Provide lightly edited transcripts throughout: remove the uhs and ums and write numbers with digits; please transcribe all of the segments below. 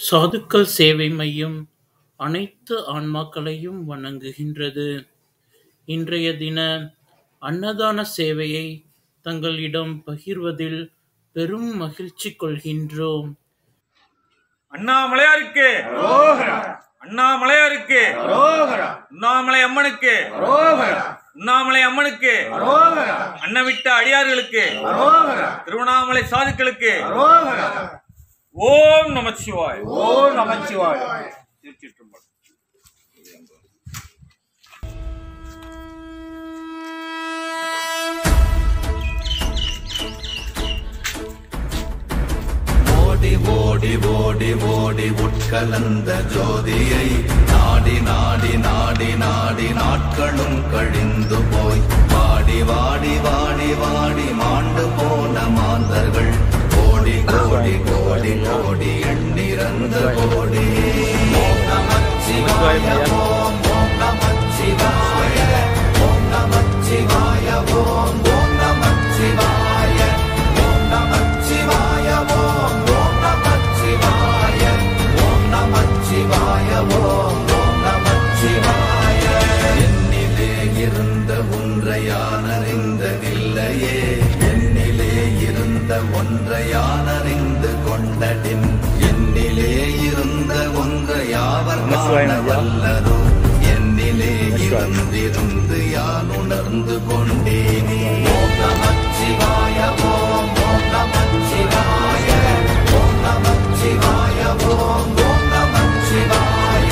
சாதுக்கள் சேவை மையம் அனைத்து ஆன்மாக்களையும் வணங்குகின்றது. இன்றைய தின அன்னதான சேவையை தங்களிடம் பகிர்வதில் பெரும் மகிழ்ச்சி கொள்கின்றோம். அண்ணாமலையாருக்கு அண்ணாமலையாருக்கு உண்ணாமலை அம்மனுக்கு உண்ணாமலை அம்மனுக்கு அன்னவிட்ட அடியார்களுக்கு திருவண்ணாமலை சாதுக்களுக்கு ஓம் நமச்சிவாய். ஓம் நமச்சிவாய். ஓடி ஓடி ஓடி ஓடி உட்கலந்த ஜோதியை நாடி நாடி நாடி நாடி நாட்களும் கழிந்து போய் வாடி வாடி வாடி வாடி மாண்டு போன மாந்தர்கள் கோடி கோடி கோடி கோடி எண்ணிறந்த கோடி. ஓம் நமச்சிவாய ஓம் ஓம் நமச்சிவாய ஓம் நமச்சிவாய ஓம் ஓம் நமச்சிவாய ஓம் நமச்சிவாய ஓம் ஓம் நமச்சிவாய ஓம் நமச்சிவாய ஓம் ஓம் நமச்சிவாய. என்னிலே இருந்த ஒன்றை யான் அறிந்ததில்லையே, என்னிலே இருந்த ஒன்றை யான் அறிந்து கொண்டடின், என்னிலே இருந்த ஒன்றை யாவர் காண வல்லரோ, என்னிலே இருந்திருந்து யான் உணர்ந்து கொண்டேனே. ஓம் நமச்சிவாய ஓம் ஓம் நமச்சிவாய ஓம் நமச்சிவாய ஓம் ஓம் நமச்சிவாய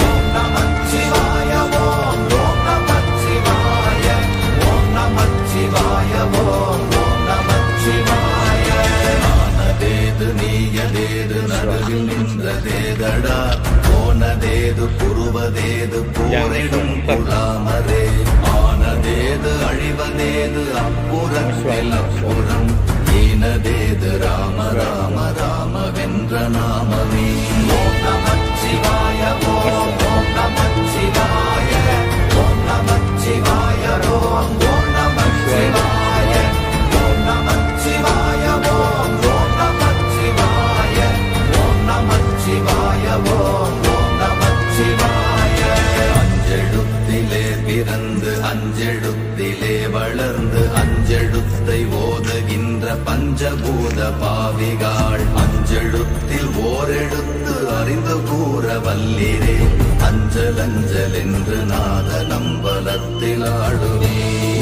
ஓம் நமச்சிவாய ஓம் ஓம் நமச்சிவாய ஓம் நமச்சிவாய ஓம் ஓம் நமச்சிவாய. ஆனதேது நீயதேது நடுவில் நின்றதேதடா, போனதேது புருவதேது போரிடும் புலாமரே, ஆனதேது அழிவதேது அப்புறத்தில் அப்புறம், ஈனதேது ராம ராம ராம வென்ற நாமமே. ஓம் நமச்சிவாய ஓம் ஓம் நமச்சிவாய ஓம் நமச்சிவாய ஓம் ஓம் நமச்சிவாய ஓம் நமச்சிவாய ஓம் ஓம் நமச்சிவாய ஓம் நமச்சிவாய ஓம் ஓம் நமச்சிவாய. அஞ்செழுத்திலே பிறந்து அஞ்செழுத்திலே வளர்ந்து அஞ்செழுத்தை ஓதுகின்ற பஞ்சபூத பாவிகாள், அஞ்செழுத்தில் ஓரெழுத்து அறிந்து கூற வல்லிரே, அஞ்சல் அஞ்சல் என்று நாத நம்பலத்தில் ஆடுவே.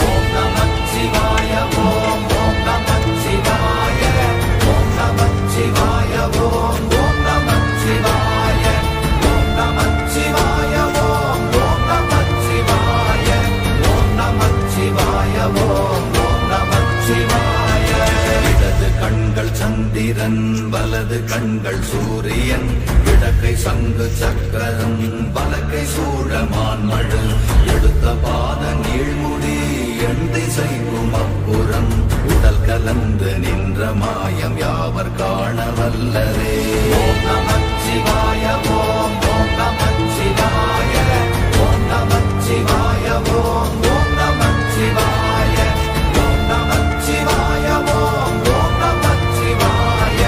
ஓம் நமச்சிவாய ஓம் ஓம் நமச்சிவாய ஓம் நமச்சிவாய ஓம் ஓம் நமச்சிவாய ஓம் நமச்சிவாய ஓம் ஓம் நமச்சிவாய ஓம் நமச்சிவாய ஓம் ஓம் நமச்சிவாய. இடது கண்கள் சந்திரன் வலது கண்கள் சூரியன், இடக்கை சங்கு சக்கரம் வலக்கை சூழமான்மழு, எடுத்த பாத நீழ்முடி எண் திசைக்கும் அப்புறம், உடல் கலந்து நின்ற மாயம் யாவர் காண வல்லரே. ஓம் நமச்சிவாய ஓம் ஓம் நமச்சிவாய ஓம் நமச்சிவாய ஓம் ஓம் நமச்சிவாய ஓம் நமச்சிவாய ஓம் ஓம் நமச்சிவாய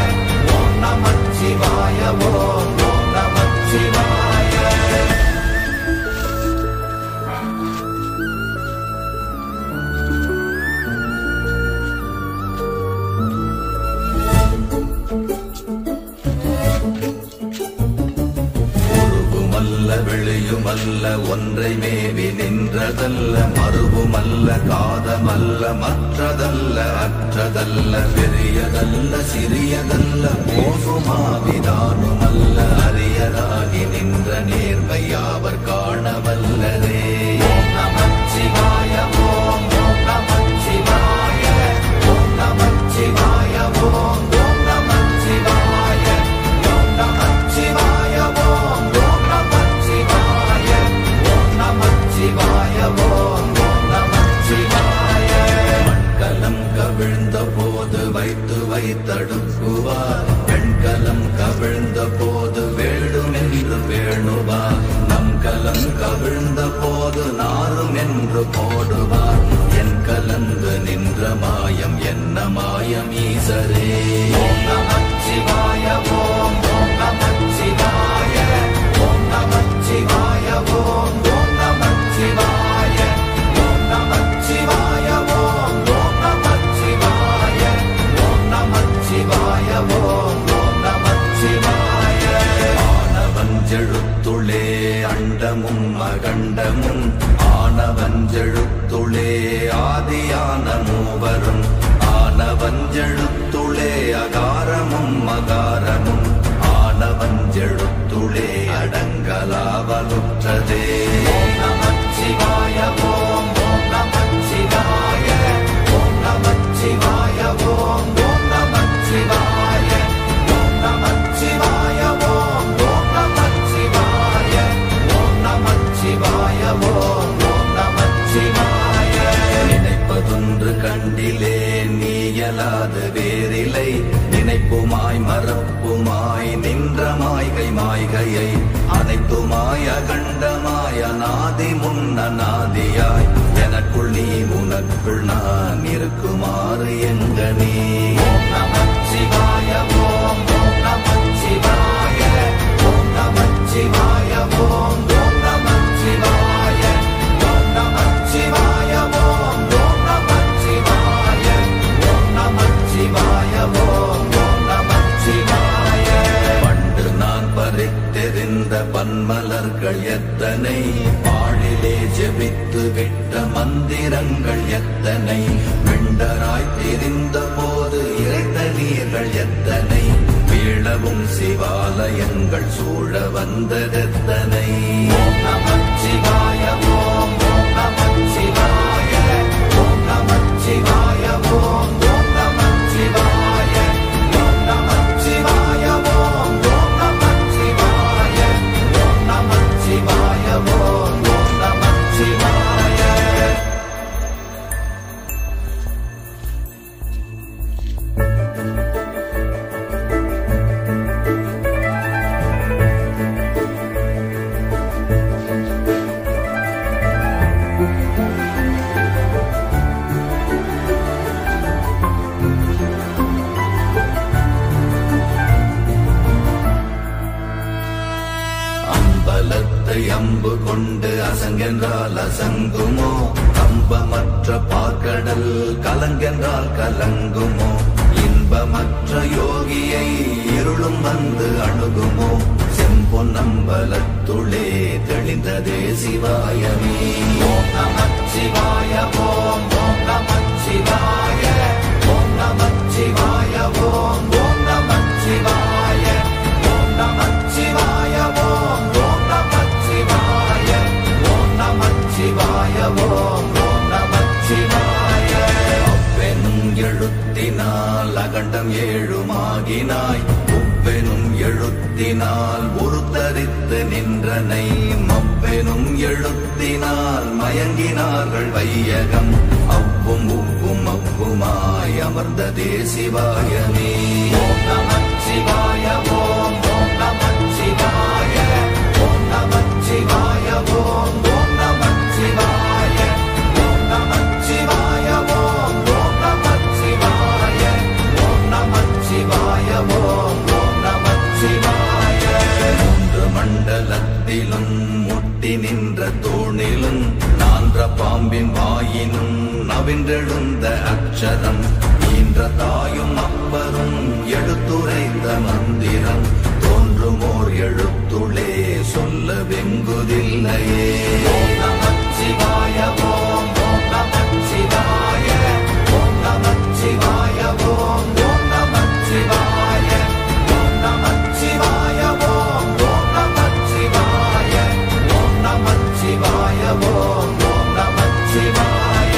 ஓம் நமச்சிவாய ஓம் ஓம் நமச்சிவாய. உருவுமல்ல வெளியுமல்ல ஒன்றை மேவி நின்றதல்ல, மறுவுமல்ல காதமல்ல மற்றதல்ல அற்றதல்ல, பெரியதல்ல சிறியதல்ல போசுமாவிதானுமல்ல, அரியராகி நின்ற நேர்மை யாவர் காண வல்லரே. ஓம் நமச்சிவாய ஓம் ஓம் நமச்சிவாய ஓம் நமச்சிவாய ஓம் ஓம் நமச்சிவாய ஓம் நமச்சிவாய ஓம் ஓம் நமச்சிவாய ஓம் நமச்சிவாய ஓம் ஓம் நமச்சிவாய. மண்கலம் கவிழ்ந்த போது வைத்து வைத்தடுக்குவார், பெண்கலம் கவிழ்ந்த போது வேண்டுமென்று வேணுவார், நம் கலம் கவிழ்ந்த போது நாரும் என்று போடுவார், என் கலந்து நின்ற மாயம் என்ன மாயம் ஈசரே. ஓம் நமச்சிவாய ஓம் ஓம் நமச்சிவாய ஆனவஞ்செழுத்துளே அண்டமும் அகண்டமும் ஆனவஞ்செழுத்துளே ஆதியான மூவரும் ஆனவஞ்செழுத்துளே அகாரமும் மகாரமும் ஆனவஞ்செழுத்துளே அடங்கலாவலுற்றதே. ஓம் நமச்சிவாய ஓம் ஓம் நமச்சிவாய ஓம் நமச்சிவாய ஓம் ஓம் நமச்சிவாய ஓம் நமச்சிவாய ஓம் ஓம் நமச்சிவாய ஓம் நமச்சிவாய ஓம் ஓம் நமச்சிவாய. நினைப்பதொன்று கண்டிலே நீயலாது வேறிலை நினைப்புமாய் மறப்புமாய் நின்ற மாய்கை மாய்கையை அனைத்துமாய் அகண்டமாய் அநாதி முன்னநாதியாய் எனக்குள் நீ உனக்குள் நான் இருக்குமாறு எங்க நீ. ஓம் நமச்சிவாய ஓம் ஓம் நமச்சிவாய ஓம் நமச்சிவாய ஓம் ஓம் நமச்சிவாய ஓம் நமச்சிவாய ஓம் ஓம் நமச்சிவாய ஓம் நமச்சிவாய ஓம் ஓம் நமச்சிவாய. பண்டு நான் பறித்தெறிந்த பன்மலர்கள் எத்தனை பாழிலே ஜெபித்து விட்ட மந்திரங்கள் எத்தனை விண்டராய் தெரிந்த போது இறைத்த நீர்கள் எத்தனை வீழவும் சிவாலயங்கள் சூழ வந்ததெத்தனை. ஓம் நமச்சிவாய ஓம் ஓம் நமச்சிவாய ஓம் நமச்சிவாய ஓம் ஓம் நமச்சிவாய ஓம் நமச்சிவாய ஓம் ஓம் நமச்சிவாய ஓம் நமச்சிவாய ஓம் ஓம் நமச்சிவாய. அம்பலத்தை அம்பு கொண்டு அசங்கென்றால் அசங்குமோ கம்பமற்ற பாக்கடல் கலங்கென்றால் கலங்குமோ இன்பமற்ற யோகியை இருளும் வந்து அணுகுமோ செம்பொன்னம்பலத்துளே தெளிந்ததே சிவாயமே. ஓம் நமச்சிவாய ஓம் ஓம் நமச்சிவாய ஓம் நமச்சிவாய ஓம் ஓம் நமச்சிவாய ஓம் நமச்சிவாய ஓம் ஓம் நமச்சிவாய ஓம் நமச்சிவாய ஓம் ஓம் நமச்சிவாய. அப்பெனும் எழுத்தினால் அகண்டம் ஏழுமாகினாய் உப்பெனும் எழுத்தினால் உருத்தரித்து நின்றனை மப்பெனும் எழுத்தினால் மயங்கினார்கள் வையகம் அவ்வும் உப்பும் அவ்வுமாய் அமர்ந்ததே சிவாயமே. ஓம் நமச்சிவாய ஓம் ஓம் நமச்சிவாய ஓம் நமச்சிவாய ஓம் ஓம் நமச்சிவாய ஓம் நமச்சிவாய ஓம் ஓம் நமச்சிவாய ஓம் நமச்சிவாய ஓம் ஓம் நமச்சிவாய. மூன்று மண்டலத்திலும் முட்டி நின்ற தூணிலும் நான்ற பாம்பின் வாயினும் நவின்றெழுந்த அக்ஷரம் ஈன்ற தாயும் அப்பரும் எடுத்துரைத்த மந்திரம் தோன்றுமோர் எழுத்துளே சொல்ல வெங்குதில்லையே. ஓம் நமச்சிவாய ஓம் ஓம் நமச்சிவாய ஓம் நமச்சிவாய ஓம் ஓம் நமச்சிவாய ஓம் நமச்சிவாய ஓம் ஓம் நமச்சிவாய ஓம் நமச்சிவாய ஓம் ஓம் நமச்சிவாய.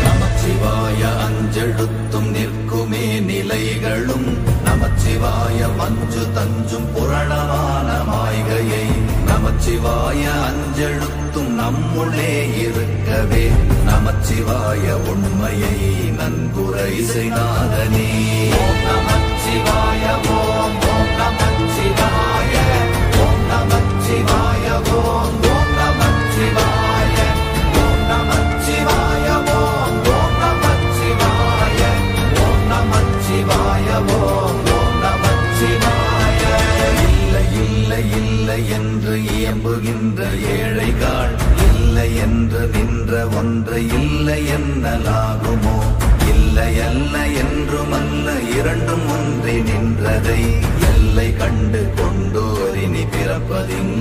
நமச்சிவாய அஞ்செழுத்தும் நிற்குமே நிலைகளும் நமச்சிவாய மஞ்சு தஞ்சும் புரணமான மாய்கையை நமச்சிவாய அஞ்செழுத்தும் நம்முள்ளே இருக்கவே நமச்சிவாய உண்மையை நன்குரை செய்நாதனே. ஓம் நமச்சிவாய ஓம் ஓம் நமச்சிவாய ஓம் நமச்சிவாய ஓம் ஓம் நமச்சிவாய ஓம் நமச்சிவாய ஓம் ஓம் நமச்சிவாய ஓம் நமச்சிவாய ஓம் ஓம் நமச்சிவாய. இல்லை இல்லை இல்லை என்று இயம்புகின்ற ஏழைகள் இல்லை என்று நின்ற ஒன்றை இல்லை என்னலாகுமோ இல்லை அல்ல என்றுமல்ல இரண்டும் ஒன்றி நின்றதை எல்லை கண்டு கொண்டோரினி பிறப்பதின்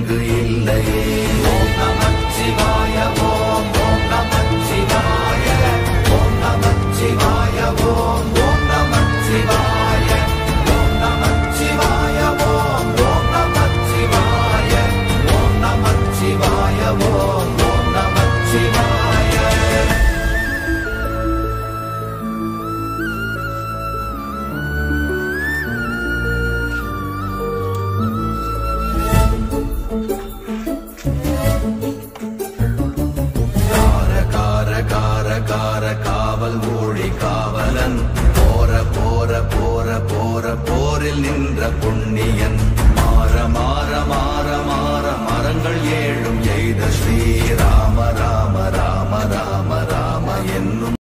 கோவில் நின்ற புண்ணியன் மாற மாற மாற மாற மரங்கள் ஏழு